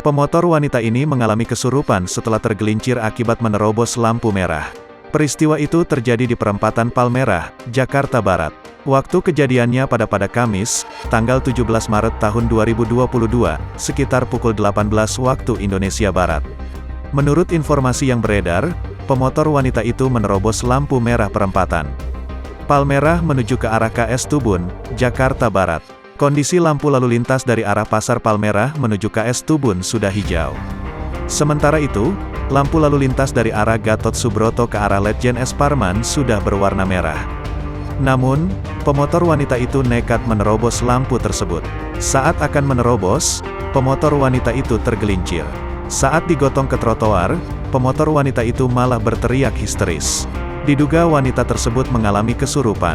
Pemotor wanita ini mengalami kesurupan setelah tergelincir akibat menerobos lampu merah. Peristiwa itu terjadi di perempatan Palmerah, Jakarta Barat. Waktu kejadiannya pada Kamis, tanggal 17 Maret tahun 2022, sekitar pukul 18 waktu Indonesia Barat. Menurut informasi yang beredar, pemotor wanita itu menerobos lampu merah perempatan Palmerah menuju ke arah KS Tubun, Jakarta Barat. Kondisi lampu lalu lintas dari arah Pasar Palmerah menuju KS Tubun sudah hijau. Sementara itu, lampu lalu lintas dari arah Gatot Subroto ke arah Letjen S. Parman sudah berwarna merah. Namun, pemotor wanita itu nekat menerobos lampu tersebut. Saat akan menerobos, pemotor wanita itu tergelincir. Saat digotong ke trotoar, pemotor wanita itu malah berteriak histeris. Diduga wanita tersebut mengalami kesurupan.